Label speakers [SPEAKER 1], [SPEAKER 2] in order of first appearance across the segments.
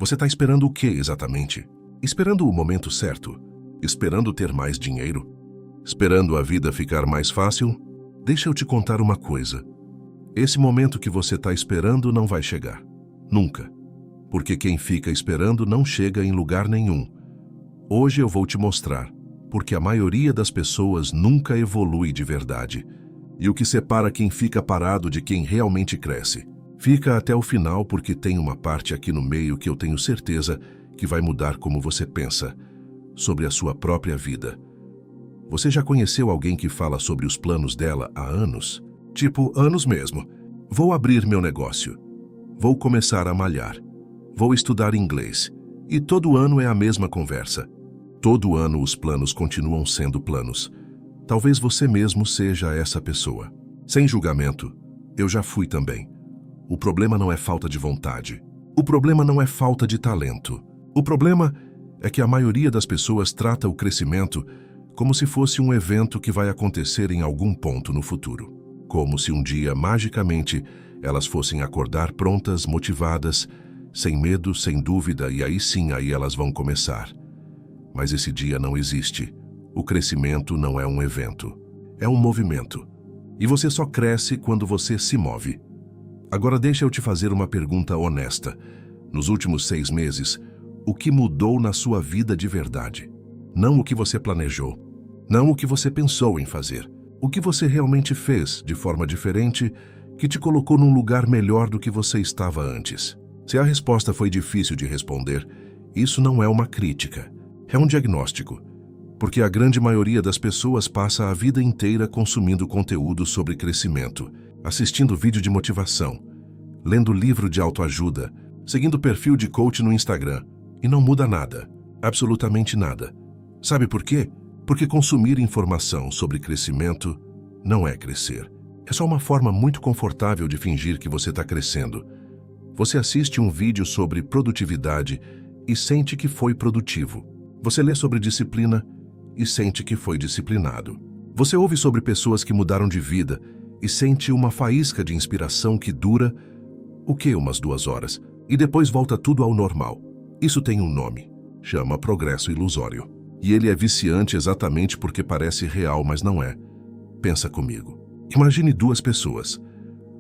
[SPEAKER 1] Você está esperando o que exatamente? Esperando o momento certo? Esperando ter mais dinheiro? Esperando a vida ficar mais fácil? Deixa eu te contar uma coisa. Esse momento que você está esperando não vai chegar. Nunca. Porque quem fica esperando não chega em lugar nenhum. Hoje eu vou te mostrar, porque a maioria das pessoas nunca evolui de verdade. E o que separa quem fica parado de quem realmente cresce? Fica até o final porque tem uma parte aqui no meio que eu tenho certeza que vai mudar como você pensa sobre a sua própria vida. Você já conheceu alguém que fala sobre os planos dela há anos? Tipo, anos mesmo. Vou abrir meu negócio. Vou começar a malhar. Vou estudar inglês. E todo ano é a mesma conversa. Todo ano os planos continuam sendo planos. Talvez você mesmo seja essa pessoa. Sem julgamento, eu já fui também. O problema não é falta de vontade. O problema não é falta de talento. O problema é que a maioria das pessoas trata o crescimento como se fosse um evento que vai acontecer em algum ponto no futuro. Como se um dia, magicamente, elas fossem acordar prontas, motivadas, sem medo, sem dúvida, e aí elas vão começar. Mas esse dia não existe. O crescimento não é um evento. É um movimento. E você só cresce quando você se move. Agora deixa eu te fazer uma pergunta honesta. Nos últimos 6 meses, o que mudou na sua vida de verdade? Não o que você planejou. Não o que você pensou em fazer. O que você realmente fez de forma diferente que te colocou num lugar melhor do que você estava antes. Se a resposta foi difícil de responder, isso não é uma crítica. É um diagnóstico. Porque a grande maioria das pessoas passa a vida inteira consumindo conteúdo sobre crescimento, assistindo vídeo de motivação, lendo livro de autoajuda, seguindo perfil de coach no Instagram, e não muda nada, absolutamente nada. Sabe por quê? Porque consumir informação sobre crescimento não é crescer. É só uma forma muito confortável de fingir que você está crescendo. Você assiste um vídeo sobre produtividade e sente que foi produtivo. Você lê sobre disciplina e sente que foi disciplinado. Você ouve sobre pessoas que mudaram de vida e sente uma faísca de inspiração que dura, umas 2 horas, e depois volta tudo ao normal. Isso tem um nome. Chama progresso ilusório. E ele é viciante exatamente porque parece real, mas não é. Pensa comigo. Imagine 2 pessoas.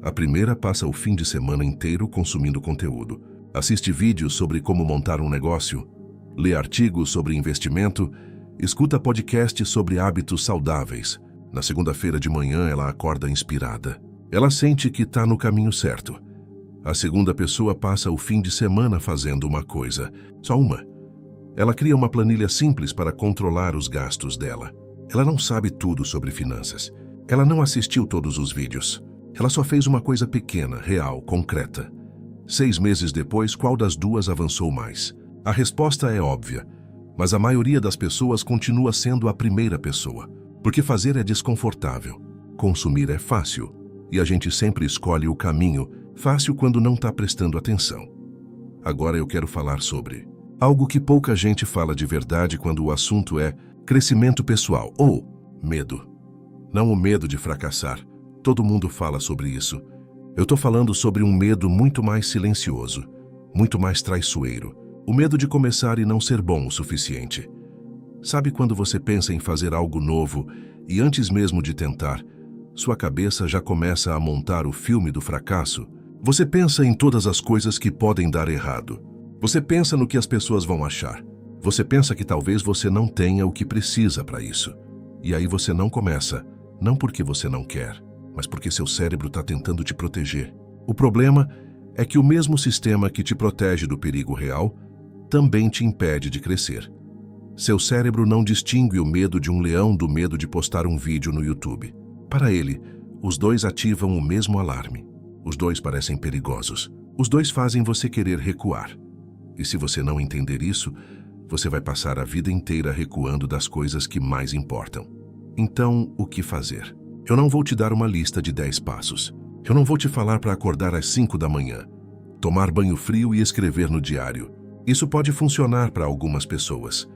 [SPEAKER 1] A primeira passa o fim de semana inteiro consumindo conteúdo. Assiste vídeos sobre como montar um negócio, lê artigos sobre investimento, escuta podcasts sobre hábitos saudáveis. Na segunda-feira de manhã, ela acorda inspirada. Ela sente que está no caminho certo. A segunda pessoa passa o fim de semana fazendo uma coisa, só uma. Ela cria uma planilha simples para controlar os gastos dela. Ela não sabe tudo sobre finanças. Ela não assistiu todos os vídeos. Ela só fez uma coisa pequena, real, concreta. 6 meses depois, qual das 2 avançou mais? A resposta é óbvia, mas a maioria das pessoas continua sendo a primeira pessoa. Porque fazer é desconfortável, consumir é fácil, e a gente sempre escolhe o caminho fácil quando não está prestando atenção. Agora eu quero falar sobre algo que pouca gente fala de verdade quando o assunto é crescimento pessoal ou medo. Não o medo de fracassar, todo mundo fala sobre isso. Eu estou falando sobre um medo muito mais silencioso, muito mais traiçoeiro. O medo de começar e não ser bom o suficiente. Sabe quando você pensa em fazer algo novo e antes mesmo de tentar, sua cabeça já começa a montar o filme do fracasso? Você pensa em todas as coisas que podem dar errado. Você pensa no que as pessoas vão achar. Você pensa que talvez você não tenha o que precisa para isso. E aí você não começa, não porque você não quer, mas porque seu cérebro está tentando te proteger. O problema é que o mesmo sistema que te protege do perigo real também te impede de crescer. Seu cérebro não distingue o medo de um leão do medo de postar um vídeo no YouTube. Para ele, os 2 ativam o mesmo alarme. Os 2 parecem perigosos. Os 2 fazem você querer recuar. E se você não entender isso, você vai passar a vida inteira recuando das coisas que mais importam. Então, o que fazer? Eu não vou te dar uma lista de 10 passos. Eu não vou te falar para acordar às 5 da manhã, tomar banho frio e escrever no diário. Isso pode funcionar para algumas pessoas,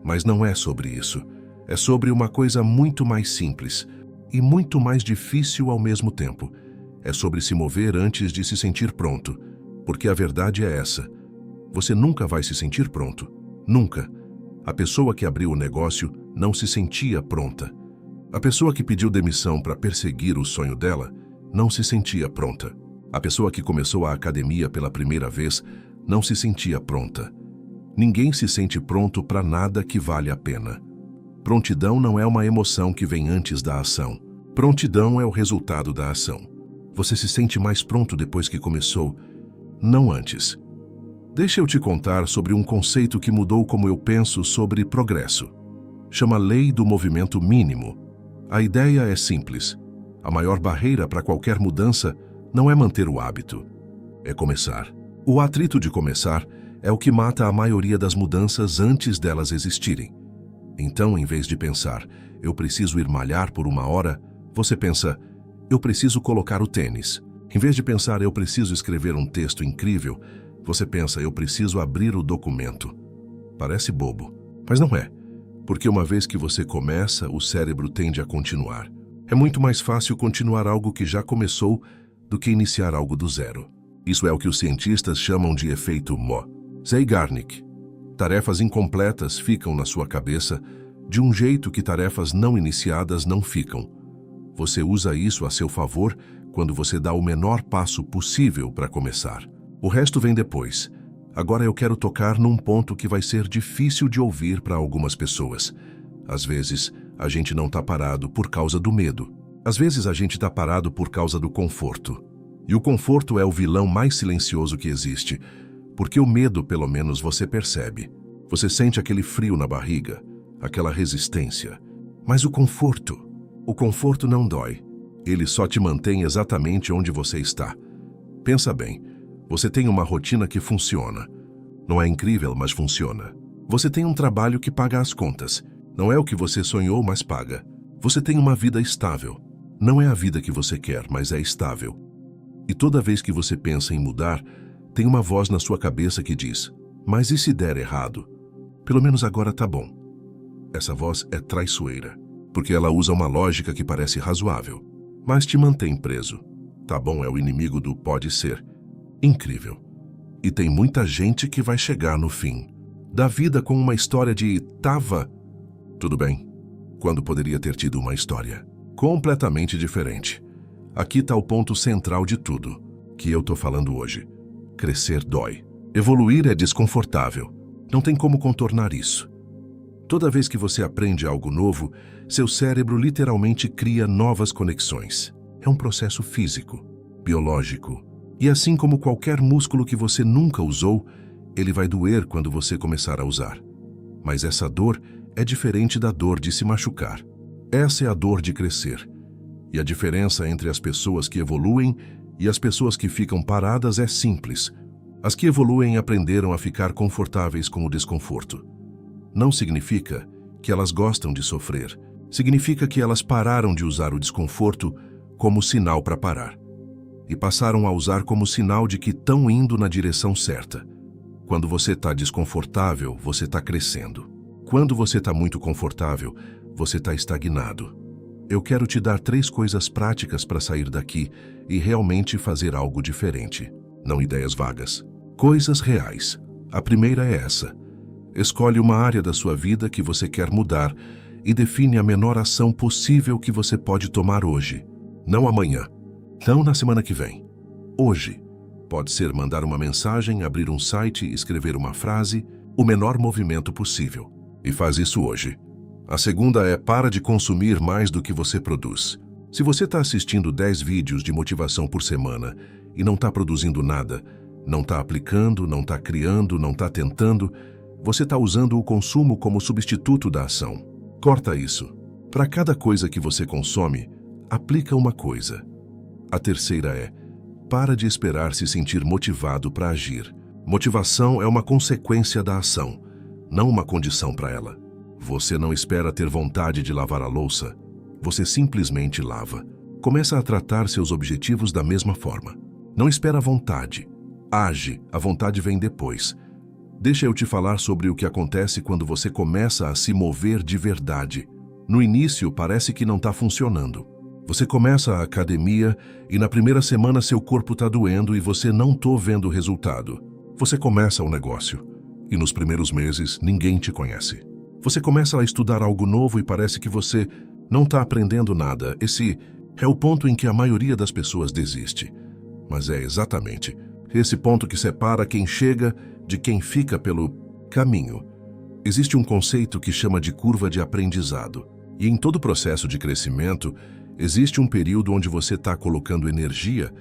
[SPEAKER 1] mas não é sobre isso. É sobre uma coisa muito mais simples e muito mais difícil ao mesmo tempo. É sobre se mover antes de se sentir pronto, porque a verdade é essa. Você nunca vai se sentir pronto. Nunca. A pessoa que abriu o negócio não se sentia pronta. A pessoa que pediu demissão para perseguir o sonho dela não se sentia pronta. A pessoa que começou a academia pela primeira vez não se sentia pronta. Ninguém se sente pronto para nada que vale a pena. Prontidão não é uma emoção que vem antes da ação. Prontidão é o resultado da ação. Você se sente mais pronto depois que começou, não antes. Deixa eu te contar sobre um conceito que mudou como eu penso sobre progresso. Chama Lei do Movimento Mínimo. A ideia é simples. A maior barreira para qualquer mudança não é manter o hábito, é começar. O atrito de começar é o que mata a maioria das mudanças antes delas existirem. Então, em vez de pensar, eu preciso ir malhar por 1 hora, você pensa, eu preciso colocar o tênis. Em vez de pensar, eu preciso escrever um texto incrível, você pensa, eu preciso abrir o documento. Parece bobo, mas não é. Porque uma vez que você começa, o cérebro tende a continuar. É muito mais fácil continuar algo que já começou do que iniciar algo do zero. Isso é o que os cientistas chamam de efeito Mo. Zeigarnik. Tarefas incompletas ficam na sua cabeça de um jeito que tarefas não iniciadas não ficam. Você usa isso a seu favor quando você dá o menor passo possível para começar. O resto vem depois. Agora eu quero tocar num ponto que vai ser difícil de ouvir para algumas pessoas. Às vezes, a gente não está parado por causa do medo. Às vezes a gente está parado por causa do conforto. E o conforto é o vilão mais silencioso que existe, porque o medo, pelo menos, você percebe. Você sente aquele frio na barriga, aquela resistência. Mas o conforto não dói. Ele só te mantém exatamente onde você está. Pensa bem, você tem uma rotina que funciona. Não é incrível, mas funciona. Você tem um trabalho que paga as contas. Não é o que você sonhou, mas paga. Você tem uma vida estável. Não é a vida que você quer, mas é estável. E toda vez que você pensa em mudar, tem uma voz na sua cabeça que diz, mas e se der errado? Pelo menos agora tá bom. Essa voz é traiçoeira, porque ela usa uma lógica que parece razoável, mas te mantém preso. Tá bom é o inimigo do pode ser. Incrível. E tem muita gente que vai chegar no fim da vida com uma história de tava tudo bem, quando poderia ter tido uma história completamente diferente. Aqui está o ponto central de tudo que eu tô falando hoje. Crescer dói. Evoluir é desconfortável. Não tem como contornar isso. Toda vez que você aprende algo novo, seu cérebro literalmente cria novas conexões. É um processo físico, biológico. E assim como qualquer músculo que você nunca usou, ele vai doer quando você começar a usar. Mas essa dor é diferente da dor de se machucar. Essa é a dor de crescer. E a diferença entre as pessoas que evoluem e as pessoas que ficam paradas é simples. As que evoluem aprenderam a ficar confortáveis com o desconforto. Não significa que elas gostam de sofrer. Significa que elas pararam de usar o desconforto como sinal para parar. E passaram a usar como sinal de que estão indo na direção certa. Quando você está desconfortável, você está crescendo. Quando você está muito confortável, você está estagnado. Eu quero te dar 3 coisas práticas para sair daqui e realmente fazer algo diferente. Não ideias vagas. Coisas reais. A primeira é essa. Escolhe uma área da sua vida que você quer mudar e define a menor ação possível que você pode tomar hoje. Não amanhã. Não na semana que vem. Hoje. Pode ser mandar uma mensagem, abrir um site, escrever uma frase, o menor movimento possível. E faz isso hoje. A segunda é para de consumir mais do que você produz. Se você está assistindo 10 vídeos de motivação por semana e não está produzindo nada, não está aplicando, não está criando, não está tentando, você está usando o consumo como substituto da ação. Corta isso. Para cada coisa que você consome, aplica uma coisa. A terceira é, para de esperar se sentir motivado para agir. Motivação é uma consequência da ação, não uma condição para ela. Você não espera ter vontade de lavar a louça, você simplesmente lava. Começa a tratar seus objetivos da mesma forma. Não espera a vontade, age, a vontade vem depois. Deixa eu te falar sobre o que acontece quando você começa a se mover de verdade. No início parece que não está funcionando. Você começa a academia e na primeira semana seu corpo está doendo e você não está vendo o resultado. Você começa um negócio e nos primeiros meses ninguém te conhece. Você começa a estudar algo novo e parece que você não está aprendendo nada. Esse é o ponto em que a maioria das pessoas desiste. Mas é exatamente esse ponto que separa quem chega de quem fica pelo caminho. Existe um conceito que chama de curva de aprendizado. E em todo processo de crescimento, existe um período onde você está colocando energia,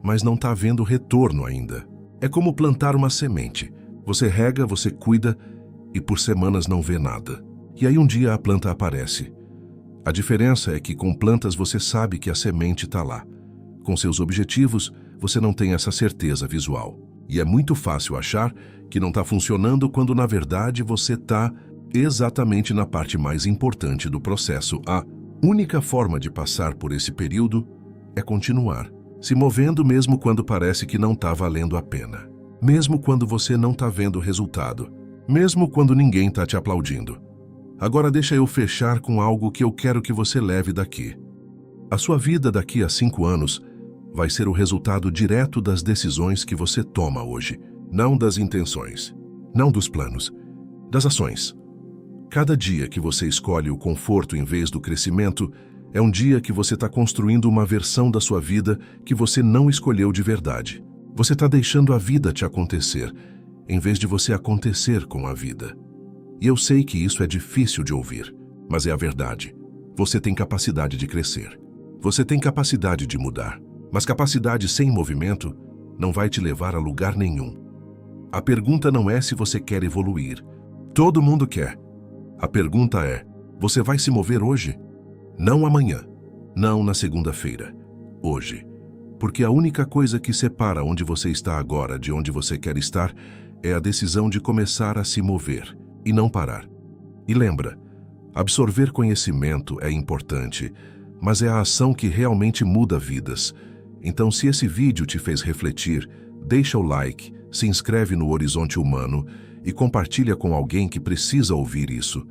[SPEAKER 1] mas não está vendo retorno ainda. É como plantar uma semente. Você rega, você cuida e por semanas não vê nada. E aí um dia a planta aparece. A diferença é que com plantas você sabe que a semente está lá. Com seus objetivos, você não tem essa certeza visual. E é muito fácil achar que não está funcionando quando na verdade você está exatamente na parte mais importante do processo. A única forma de passar por esse período é continuar, se movendo mesmo quando parece que não está valendo a pena. Mesmo quando você não está vendo resultado. Mesmo quando ninguém está te aplaudindo. Agora deixa eu fechar com algo que eu quero que você leve daqui. A sua vida daqui a 5 anos vai ser o resultado direto das decisões que você toma hoje. Não das intenções, não dos planos, das ações. Cada dia que você escolhe o conforto em vez do crescimento é um dia que você está construindo uma versão da sua vida que você não escolheu de verdade. Você está deixando a vida te acontecer, em vez de você acontecer com a vida. E eu sei que isso é difícil de ouvir, mas é a verdade. Você tem capacidade de crescer. Você tem capacidade de mudar. Mas capacidade sem movimento não vai te levar a lugar nenhum. A pergunta não é se você quer evoluir. Todo mundo quer. A pergunta é, você vai se mover hoje? Não amanhã. Não na segunda-feira. Hoje. Porque a única coisa que separa onde você está agora de onde você quer estar é a decisão de começar a se mover e não parar. E lembra, absorver conhecimento é importante, mas é a ação que realmente muda vidas. Então, se esse vídeo te fez refletir, deixa o like, se inscreve no Horizonte Humano e compartilha com alguém que precisa ouvir isso.